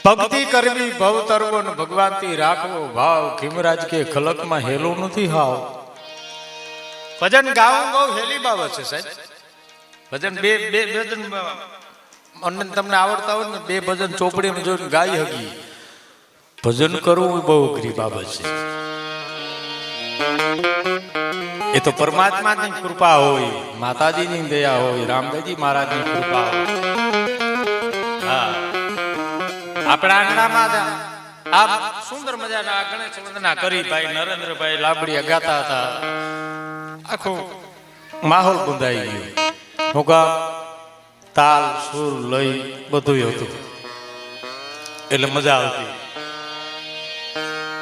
ભક્તિ કરવી ભવ તરવો ને ભગવાનથી રાખવો ભાવ. ખીમરાજ કે ખલકમાં હેલો નથી હાવ. ભજન ગાવું બહુ હેલી બાબત છે સાહેબ. ભજન બે ભજન અને તમને આવડતા હોય ને બે ભજન ચોપડીમાં જોઈને ગાઈ હકી. ભજન કરવું બહુ અઘરી બાબત છે. એ તો પરમાત્માની કૃપા હોય, માતાજીની દયા હોય, રામદેવજી મહારાજની કૃપા હોય. હા, આપણા આંગણામાં આ સુંદર મજાના ગણેશ વંદના કરી ભાઈ નરેન્દ્રભાઈ લાબડીયા ગાતા હતા. આખો માહોલ બંધાઈ ગયો. હું કા તાલ સુર લઈ બધું હતું એટલે મજા આવતી,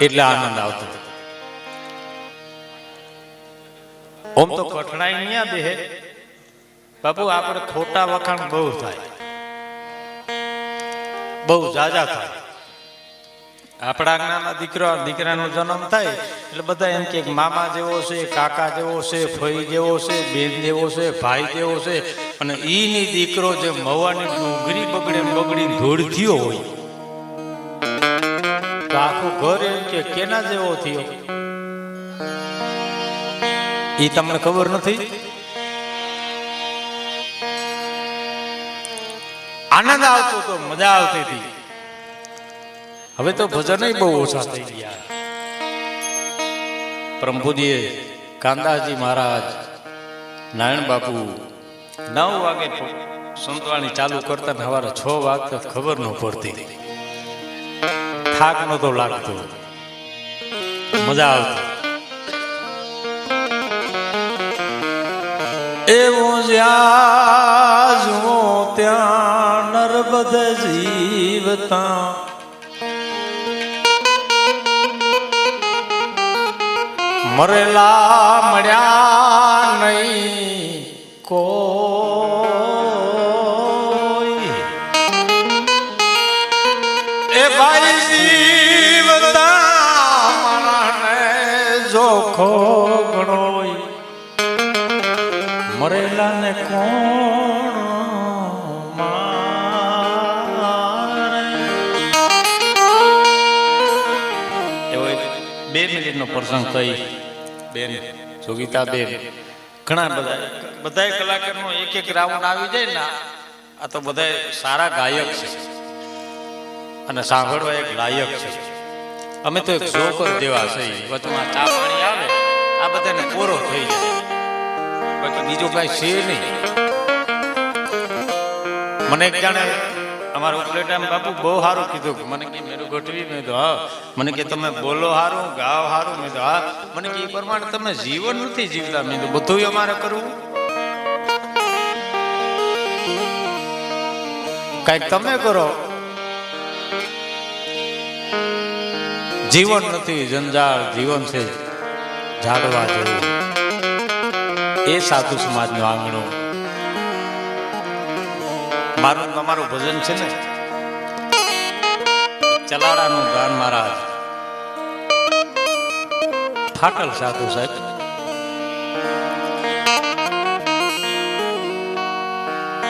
એટલે આનંદ આવતો. ઓમ તો કઠણાઈ નહીં બે બાપુ, આપણે ખોટા વખાણ બહુ થાય, બહુ જાજા થાય. આપણા જ્ઞાના દીકરાનો જન્મ થાય એટલે બધા એમ કે મામા જેવો છે, કાકા જેવો છે, ફઈ જેવો છે, બેન જેવો છે, ભાઈ જેવો છે. અને ઈની દીકરો જે મવાની ડુંગરી બગડી ધૂળ થયો હોય તો આખું ઘર એમ કે કેના જેવો થયો. ઈ તમને ખબર નથી. આનંદ આવતો તો, મજા આવતી હતી. હવે તો ભજન બહુ ઓછા થઈ ગયા. પ્રભુજીએ કાંદાજી મહારાજ, નારાયણ બાપુ 9 વાગે સંતવાણી ચાલુ કરતા ને સવારે 6 વાગતા ખબર ન પડતી. થાક નતો લાગતો, મજા આવતી. એવું જ્યાં જુઓ ત્યાં નરબધ જીવતા, મરેલા મળ્યા નહીં કોઈ. એ ભાઈ જીવતા માણસને જોખો ગણોય, મરેલા ને કોણ મારે. એવો 2 મિનિટનો પ્રસંગ થઈ. બેન જોગીતા બેન, ઘણા બધા કલાકારનો એક રાઉન્ડ આવી જાય ને. આ તો બધા સારા ગાયક છે અને સાંભળવા એક લાયક છે. અમે તો એક જોકર જેવા છે. વચમાં ચા પાણી આવે આ બધાને પૂરો થઈ જાય, બાકી બીજું કઈ છે નહીં. મને એક જાણે અમારા ઉપલેટામ બાપુ બહુ સારું કીધું. મને કે મેરું ગોઠવી, મેં તો હા. મને કે તમે બોલો સારું, ગાવ સારું, મેં તો હા. મને કે એ પ્રમાણે તમે જીવન નથી જીવતા, મેં તો બધું અમારે કરવું. કઈક તમે કરો. જીવન નથી જંજાળ, જીવન છે ઝાડવા જેવું. એ સાધુ સમાજનું આંગણું. મારું તમારું ભજન છે ને ચલાડાનું ગાન મહારાજ ફાટલ સાધુ સાહેબ.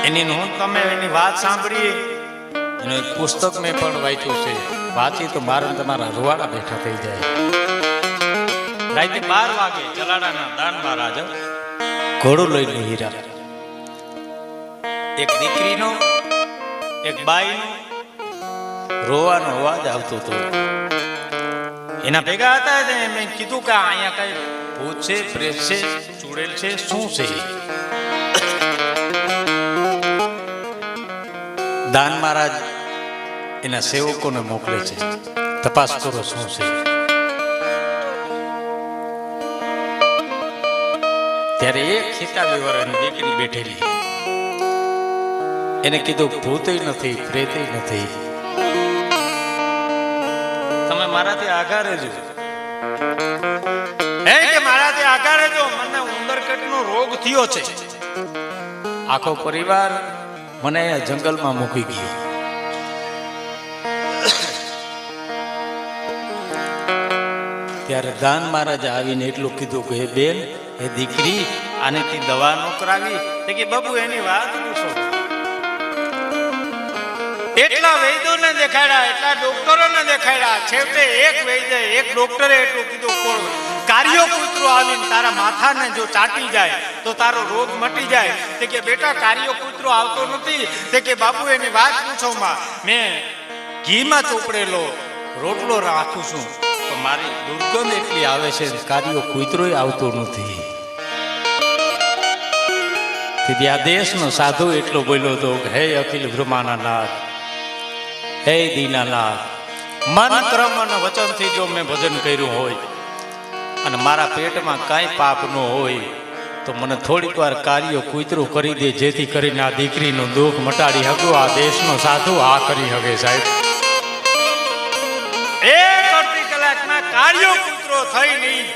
એની નોંધ તમે એની વાત સાંભળીએ. એનું એક પુસ્તક મેં પણ વાંચ્યું છે. વાંચી તો મારે તમારા રૂવાડા બેઠા થઈ જાય. રાતે 12 વાગે ચલાડાના દાન મહારાજ ઘોડું લઈને હીરા. એક દીકરીનો એક બાઈનો રોવાનો અવાજ આવતો હતો. એના ભેગા હતા. મેં કીધું કે અહીંયા કઈ ભૂત છે, પ્રેત છે, ચૂડેલ છે, શું છે? દાન મહારાજ એના સેવકોને મોકલે છે, તપાસ કરો શું છે. ત્યારે એક ખીતાવી વરની દીકરી બેઠેલી. એને કીધું ભૂતય નથી, પ્રેતય નથી, તમે મારાથી આઘા રહેજો. કે મારાથી આઘા રહેજો, મને ઉંદરકટનો રોગ થયો છે. આખો પરિવાર મને જંગલમાં મૂકી ગયો. ત્યારે દાન મહારાજ આવીને એટલું કીધું કે હે બેન, હે દીકરી, આનેથી દવા ન કરાવી? કે બાબુ એની વાત પૂછો. એટલા વૈદ્યોને દેખાડ્યા, એટલા ડોક્ટરોને દેખાડ્યા, છેવટે એક વૈદ્ય એક ડોક્ટરે એટલું કીધું, કોણ કાર્યો કૂતરો આવીને તારા માથાને જો ચાટી જાય તો તારો રોગ મટી જાય. તે કે બેટા કાર્યો કૂતરો આવતો નથી. તે કે બાપુ એની વાત પૂછો માં, મેં ઘીમાં ચોપડેલો રોટલો રાખું છું તો મારી દુર્ગંધ એટલી આવે છે, કાર્યો કૂતરોય આવતો નથી. તેથી આ દેશનો સાધુ એટલો બોલ્યો હતો કે હે અખિલ બ્રહ્માના નાથ, હે દીનાનાથ, મન કર્મ અને વચનથી જો મેં ભજન કર્યું હોય અને મારા પેટમાં કાંઈ પાપ ન હોય તો મને થોડીક વાર કાર્યો કૂતરો કરી દે, જેથી કરીને આ દીકરીનું દુઃખ મટાડી શકું. આ દેશનો સાધુ આ કરી શકે સાહેબ. એક અડધી કલાકમાં કાર્યો કૂતરો થઈ નહીં,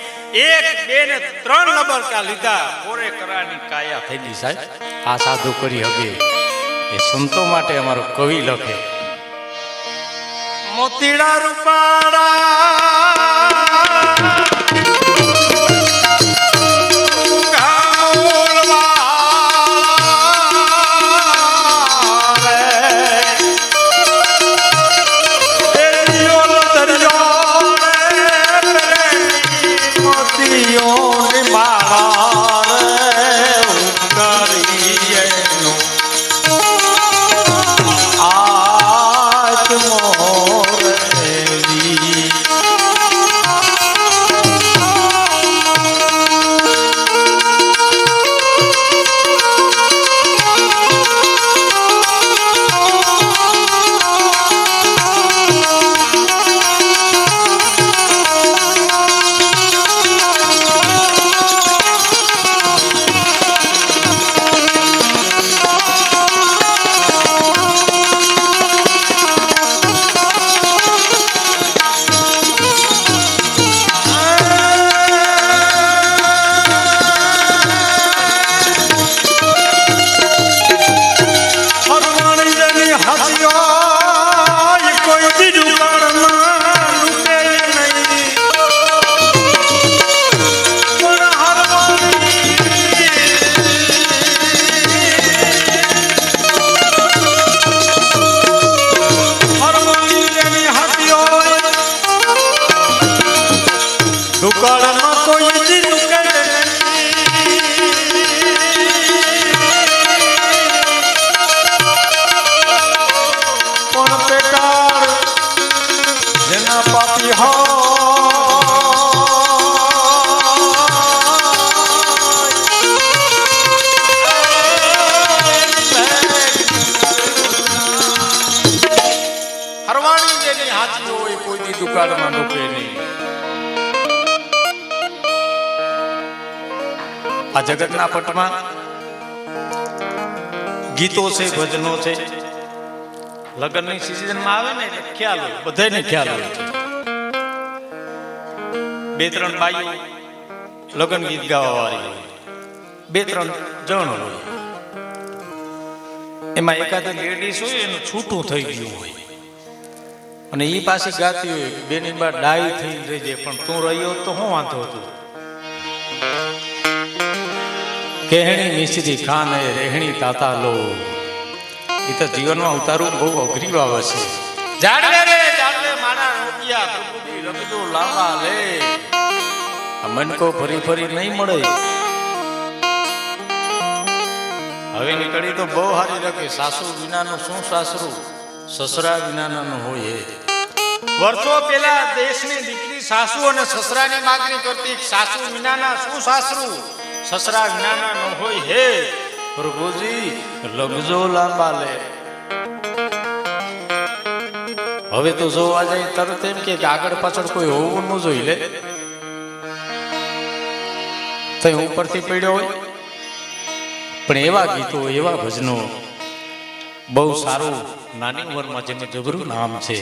1, 2 ને 3 લબરકા લીધા, કોરે કરાની કાયા થઈ ગઈ સાહેબ. આ સાધુ કરી શકે. એ સંતો માટે અમારો કવિ લખે, મોતીડા રૂપાડા આ જગતના પટમાં ગીતો છે, ભજનો છે, લગ્નની સિઝનમાં આવે ને એટલે ખ્યાલ હોય, બધાને ખ્યાલ હોય છે. 2-3 બાઈઓ લગ્ન ગીત ગાવા વાળી હોય, 2-3 જણ હોય, એમાં એકાદી લેડીઝ હોય એનું છૂટું થઈ ગયું હોય અને એ પાછી ગાતી હોય, બેની બા ડાઈ થઈ રહી જાય, પણ તું રહ્યો તો શું વાંધો હતો? કેહણી મિશ્રી ખાને રેહણી તાતા લો. એ તો જીવનમાં ઉતારવું બહુ અઘરી બાબત છે. જાડવે રે જાડવે મારા રોટિયા કુકુડી રખજો લાંબા લે. આ મનકો ફરી ફરી નહીં મળે. હવે નીકળી તો બહુ સારી લખે, સાસુ વિનાનું શું સાસરું, સસરા વિનાનું હોય. વર્ષો પહેલા દેશની દીકરી સાસુ અને સસરાની માગણી કરતી, સાસુ વિનાના શું સાસરું, સસરા વિનાના ન હોય હે પ્રભુજી લગજો લાંબા લે. હવે તો જોવા જાય તરત એમ કે આગળ પાછળ કોઈ હોવું ન જોઈ લે, તો ઉપરથી પડ્યો હોય. પણ એવા ગીતો, એવા ભજનો બહુ સારું, નાની ઉંમરમાં જેનું જબરું નામ છે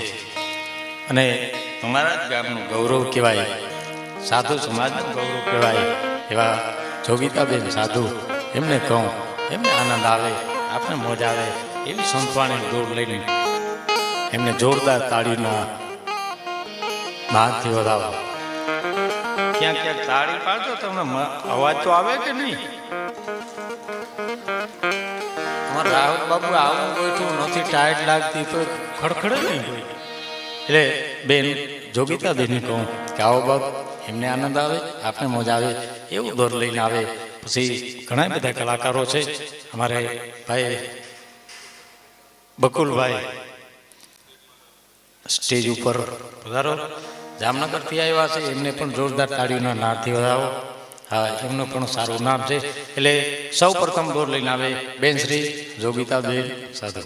અને તમારા જ ગામનું ગૌરવ કહેવાય, સાધુ સમાજનું ગૌરવ કહેવાય એવા જોગીતાબેન સાધુ, એમને કહું, એમને આનંદ આવે, આપણે મોજ આવે એવી સંતવાણી દોડ લઈને એમને જોરદાર તાળીના નાદથી વધાવો. ક્યાંક ક્યાંક તાળી પાડજો, તમને અવાજ તો આવે કે નહીં? અમારા રાહુલ બાબુ આવું ગોઠવું નથી ટાઈટ લાગતી તો ખડખડે ને એટલે બેન જોગીતા બેનને કહું કે આવો બાપ એમને આનંદ આવે આપને મજા આવે એવું દોર લઈને આવે. પછી ઘણા બધા કલાકારો છે અમારે ભાઈ બકુલભાઈ સ્ટેજ ઉપર પધારો, જામનગરથી આવ્યા છે, એમને પણ જોરદાર તાળીઓના નાદથી વધાવો. હા, એમનું પણ સારું નામ છે. એટલે સૌ પ્રથમ દોર લઈને આવે બેન શ્રી જોગીતાબેન સાધુ.